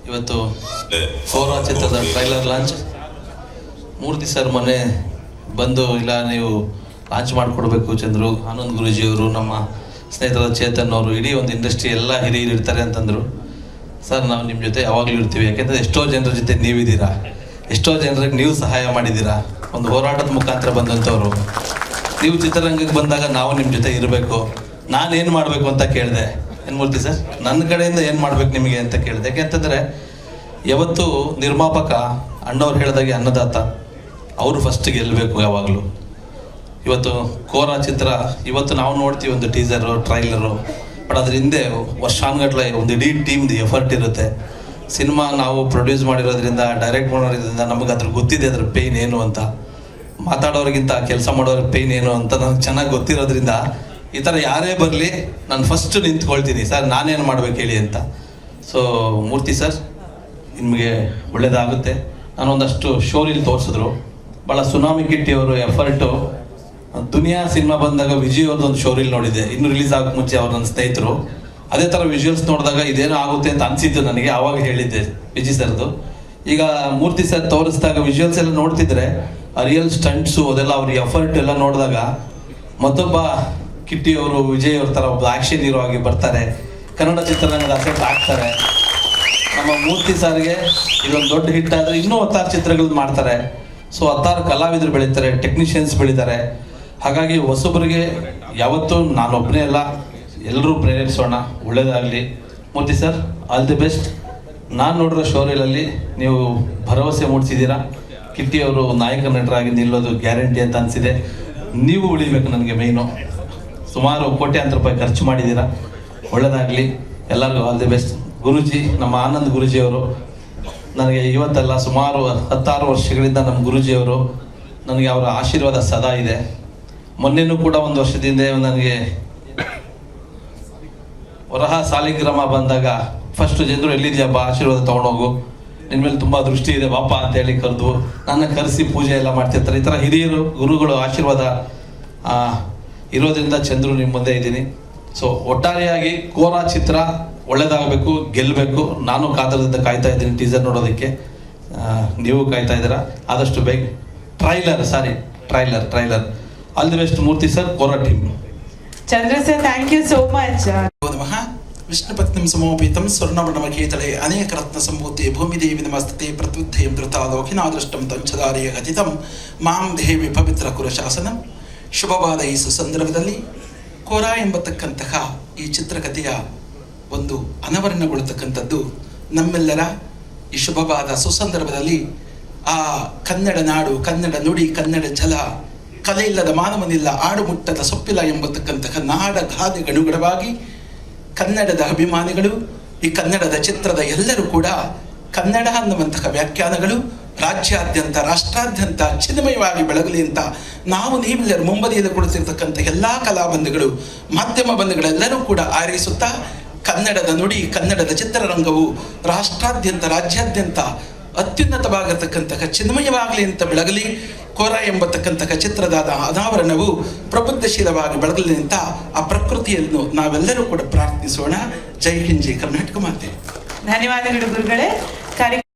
ಇವತ್ತು ಕೋರಾ ಚಿತ್ರದ trailer launch. ಮೂರ್ತಿ sir ಮೊನ್ನೆ ಬಂದು ಇಲ್ಲ ನೀವು ಲಾಂಚ್ ಮಾಡಿಕೊಡ್ಬೇಕು ಚಂದ್ರು, ಆನಂದ್ ಗುರೂಜಿಯವರು, ನಮ್ಮ ಸ್ನೇಹಿತರಾದ ಚೇತನ್ ಅವರು, ಇಡೀ ಒಂದು ಇಂಡಸ್ಟ್ರಿ ಎಲ್ಲ ಹಿರಿಯರು ಇರ್ತಾರೆ ಅಂತಂದರು. ಸರ್ ನಾವು ನಿಮ್ಮ ಜೊತೆ ಯಾವಾಗಲೂ ಇರ್ತೀವಿ, ಯಾಕೆಂದರೆ ಎಷ್ಟೋ ಜನರ ಜೊತೆ ನೀವಿದ್ದೀರಾ, ಎಷ್ಟೋ ಜನರಿಗೆ ನೀವು ಸಹಾಯ ಮಾಡಿದ್ದೀರಾ, ಒಂದು ಹೋರಾಟದ ಮುಖಾಂತರ ಬಂದಂಥವ್ರು. ನೀವು ಚಿತ್ರರಂಗಕ್ಕೆ ಬಂದಾಗ ನಾವು ನಿಮ್ಮ ಜೊತೆ ಇರಬೇಕು. ನಾನೇನು ಮಾಡಬೇಕು ಅಂತ ಕೇಳಿದೆ. ಏನು ಮೂರ್ತಿ ಸರ್, ನನ್ನ ಕಡೆಯಿಂದ ಏನು ಮಾಡ್ಬೇಕು ನಿಮಗೆ ಅಂತ ಕೇಳಿದೆ. ಯಾಕೆಂತಂದರೆ ಯಾವತ್ತು ನಿರ್ಮಾಪಕ ಅಣ್ಣವ್ರು ಹೇಳಿದಾಗೆ ಅನ್ನದಾತ, ಅವರು ಫಸ್ಟ್ ಗೆಲ್ಲಬೇಕು ಯಾವಾಗಲೂ. ಇವತ್ತು ಕೋರಾ ಚಿತ್ರ ಇವತ್ತು ನಾವು ನೋಡ್ತೀವಿ, ಒಂದು ಟೀಸರು, ಟ್ರೈಲರು, ಬಟ್ ಅದ್ರ ಹಿಂದೆ ವರ್ಷಾನುಗಟ್ಟಲೆ ಒಂದು ಇಡೀ ಟೀಮ್ದು ಎಫರ್ಟ್ ಇರುತ್ತೆ. ಸಿನಿಮಾ ನಾವು ಪ್ರೊಡ್ಯೂಸ್ ಮಾಡಿರೋದ್ರಿಂದ, ಡೈರೆಕ್ಟ್ ಮಾಡೋದ್ರಿಂದ ನಮಗೆ ಅದ್ರ ಗೊತ್ತಿದೆ, ಅದ್ರ ಪೇಯ್ನ್ ಏನು ಅಂತ. ಮಾತಾಡೋರಿಗಿಂತ ಕೆಲಸ ಮಾಡೋರ ಪೇಯ್ನ್ ಏನು ಅಂತ ನನಗೆ ಚೆನ್ನಾಗಿ ಗೊತ್ತಿರೋದ್ರಿಂದ ಈ ಥರ ಯಾರೇ ಬರಲಿ ನಾನು ಫಸ್ಟ್ ನಿಂತ್ಕೊಳ್ತೀನಿ, ಸರ್ ನಾನೇನು ಮಾಡ್ಬೇಕು ಹೇಳಿ ಅಂತ. ಸೊ ಮೂರ್ತಿ ಸರ್ ನಿಮಗೆ ಒಳ್ಳೆಯದಾಗುತ್ತೆ. ನಾನೊಂದಷ್ಟು ಶೋರಿಲಿ ತೋರಿಸಿದ್ರು, ಭಾಳ ಸುನಾಮಿ ಕಿಟ್ಟಿಯವರು ಎಫರ್ಟು. ದುನಿಯಾ ಸಿನಿಮಾ ಬಂದಾಗ ವಿಜಯ್ ಅವ್ರದ್ದೊಂದು ಶೋರಿಲ್ ನೋಡಿದ್ದೆ, ಇನ್ನು ರಿಲೀಸ್ ಆಗೋಕ್ಕೆ ಮುಂಚೆ ಅವ್ರು ನನ್ನ ಸ್ನೇಹಿತರು. ಅದೇ ಥರ ವಿಜುವಲ್ಸ್ ನೋಡಿದಾಗ ಇದೇನೋ ಆಗುತ್ತೆ ಅಂತ ಅನಿಸಿದ್ದು ನನಗೆ, ಆವಾಗ ಹೇಳಿದ್ದೆ ವಿಜಯ್ ಸರ್ದು. ಈಗ ಮೂರ್ತಿ ಸರ್ ತೋರಿಸಿದಾಗ ವಿಜುವಲ್ಸ್ ಎಲ್ಲ ನೋಡ್ತಿದ್ರೆ ಆ ರಿಯಲ್ ಸ್ಟಂಟ್ಸು ಅದೆಲ್ಲ ಅವ್ರ ಎಫರ್ಟ್ ಎಲ್ಲ ನೋಡಿದಾಗ ಮತ್ತೊಬ್ಬ ಕಿಟ್ಟಿಯವರು ವಿಜಯ್ ಅವ್ರ ಥರ ಒಬ್ಬ ಆ್ಯಕ್ಷನ್ ಹೀರೋ ಆಗಿ ಬರ್ತಾರೆ, ಕನ್ನಡ ಚಿತ್ರರಂಗದ ಅಸೆಟ್ ಆಗ್ತಾರೆ. ನಮ್ಮ ಮೂರ್ತಿ ಸರ್ಗೆ ಇದೊಂದು ದೊಡ್ಡ ಹಿಟ್ ಆದರೆ ಇನ್ನೂ 16 ಚಿತ್ರಗಳು ಮಾಡ್ತಾರೆ. ಸೊ 16 ಕಲಾವಿದರು ಬೆಳೀತಾರೆ, ಟೆಕ್ನಿಷಿಯನ್ಸ್ ಬೆಳೀತಾರೆ. ಹಾಗಾಗಿ ಹೊಸಬರಿಗೆ ಯಾವತ್ತೂ ನಾನೊಬ್ಬನೇ ಅಲ್ಲ, ಎಲ್ಲರೂ ಪ್ರೇರೇಪಿಸೋಣ, ಒಳ್ಳೇದಾಗಲಿ. ಮೂರ್ತಿ ಸರ್ ಆಲ್ ದಿ ಬೆಸ್ಟ್. ನಾನು ನೋಡಿರೋ ಶೋರೀಲಲ್ಲಿ ನೀವು ಭರವಸೆ ಮೂಡಿಸಿದ್ದೀರಾ. ಕಿಟ್ಟಿಯವರು ನಾಯಕ ನಟರಾಗಿ ನಿಲ್ಲೋದು ಗ್ಯಾರಂಟಿ ಅಂತ ಅನಿಸಿದೆ. ನೀವು ಉಳಿಬೇಕು ನನಗೆ ಮೇಯ್ನು. ಸುಮಾರು ಕೋಟ್ಯಾಂತರ ರೂಪಾಯಿ ಖರ್ಚು ಮಾಡಿದ್ದೀರಾ, ಒಳ್ಳೆಯದಾಗಲಿ. ಎಲ್ಲರಿಗೂ ಆಲ್ ದಿ ಬೆಸ್ಟ್. ಗುರೂಜಿ, ನಮ್ಮ ಆನಂದ್ ಗುರೂಜಿಯವರು ನನಗೆ ಇವತ್ತಲ್ಲ ಸುಮಾರು 16 ವರ್ಷಗಳಿಂದ ನಮ್ಮ ಗುರೂಜಿಯವರು, ನನಗೆ ಅವರ ಆಶೀರ್ವಾದ ಸದಾ ಇದೆ. ಮೊನ್ನೆನೂ ಕೂಡ ಒಂದು ವರ್ಷದಿಂದ ನನಗೆ ವರಹ ಸಾಲಿಗ್ರಾಮ ಬಂದಾಗ ಫಸ್ಟ್ ಜನರು ಎಲ್ಲಿದೆಯಪ್ಪ ಆಶೀರ್ವಾದ ತೊಗೊಂಡೋಗು, ನಿನ್ನ ಮೇಲೆ ತುಂಬ ದೃಷ್ಟಿ ಇದೆ ಬಾಪ ಅಂತೇಳಿ ಕರೆದು ನನ್ನ ಕರೆಸಿ ಪೂಜೆ ಎಲ್ಲ ಮಾಡ್ತಿರ್ತಾರೆ. ಈ ಥರ ಹಿರಿಯರು ಗುರುಗಳು ಆಶೀರ್ವಾದ ಇರೋದ್ರಿಂದ ಚಂದ್ರು ನಿಮ್ಮ ಮುಂದೆ ಇದ್ದೀನಿ. ಸೊ ಒಟ್ಟಾರೆಯಾಗಿ ಕೋರಾ ಚಿತ್ರ ಒಳ್ಳೇದಾಗಬೇಕು, ಗೆಲ್ಲಬೇಕು. ನಾನು ಕಾತರದಿಂದ ಕಾಯ್ತಾ ಇದ್ದೀನಿ ಟೀಸರ್ ನೋಡೋದಕ್ಕೆ, ನೀವು ಕಾಯ್ತಾ ಇದ್ದೀರಾ. ಆದಷ್ಟು ಬೇಗ trailer all the best Murthy sir, Kora team. Chandra sir, thank you so much. ನಮಃ ವಿಷ್ಣುಪತ್ನಿಂ ಸಮೋಪೇತಂ ಸ್ವರ್ಣಮಣಮಕೇತಲೆ ಅನೇಕ ರತ್ನ ಸಂಭೂತೆ ಭೂಮಿದೇವಿ ನಮಸ್ತತೆ ಪ್ರತ್ಯುದ್ಧೇಂ ಧೃತಾಲೋಕಿನಾದೃಷ್ಟಂ ತಂಚದಾರಿಯ ಗತಿತಂ ಮಾಂ ದೇವಿ ಪವಿತ್ರ ಕುರಶಾಸನಂ. ಶುಭವಾದ ಈ ಸುಸಂದರ್ಭದಲ್ಲಿ ಕೋರಾ ಎಂಬತಕ್ಕಂತಹ ಈ ಚಿತ್ರಕಥೆಯ ಒಂದು ಅನಾವರಣಗೊಳ್ಳತಕ್ಕಂಥದ್ದು ನಮ್ಮೆಲ್ಲರ ಈ ಶುಭವಾದ ಸುಸಂದರ್ಭದಲ್ಲಿ ಆ ಕನ್ನಡ ನಾಡು, ಕನ್ನಡ ನುಡಿ, ಕನ್ನಡ ಜಲ, ಕಲೆ ಇಲ್ಲದ ಮಾನವನಿಲ್ಲ, ಆಡು ಮುಟ್ಟದ ಸೊಪ್ಪಿಲ್ಲ ಎಂಬತಕ್ಕಂತಹ ನಾಡ ಗಾದೆಗನುಗುಣವಾಗಿ ಕನ್ನಡದ ಅಭಿಮಾನಿಗಳು, ಈ ಕನ್ನಡದ ಚಿತ್ರದ ಎಲ್ಲರೂ ಕೂಡ ಕನ್ನಡ ಅನ್ನುವಂತಹ ವ್ಯಾಖ್ಯಾನಗಳು ರಾಜ್ಯಾದ್ಯಂತ, ರಾಷ್ಟ್ರಾದ್ಯಂತ ಚಿನ್ಮಯವಾಗಿ ಬೆಳಗಲಿ ಅಂತ ನಾವು ನೀವೆಲ್ಲರೂ ಮುಂಬದಿಯಲ್ಲಿ ಕುಳಿತಿರ್ತಕ್ಕಂಥ ಎಲ್ಲ ಕಲಾಬಂಧುಗಳು, ಮಾಧ್ಯಮ ಬಂಧುಗಳೆಲ್ಲರೂ ಕೂಡ ಆರೈಸುತ್ತಾ ಕನ್ನಡದ ನುಡಿ, ಕನ್ನಡದ ಚಿತ್ರರಂಗವು ರಾಷ್ಟ್ರಾದ್ಯಂತ, ರಾಜ್ಯಾದ್ಯಂತ ಅತ್ಯುನ್ನತವಾಗಿರ್ತಕ್ಕಂತಹ ಚಿನ್ಮಯವಾಗಲಿ ಅಂತ ಬೆಳಗಲಿ. ಕೋರಾ ಎಂಬತಕ್ಕಂತಹ ಚಿತ್ರದ ಅನಾವರಣವು ಪ್ರಬುದ್ಧಶೀಲವಾಗಿ ಬೆಳಗಲಿ ಅಂತ ಆ ಪ್ರಕೃತಿಯನ್ನು ನಾವೆಲ್ಲರೂ ಕೂಡ ಪ್ರಾರ್ಥಿಸೋಣ. ಜೈ ಹಿಂದ್, ಜೈ ಕರ್ನಾಟಕ ಮಾತೆ. ಧನ್ಯವಾದಗಳು ಗುರುಗಳೇ.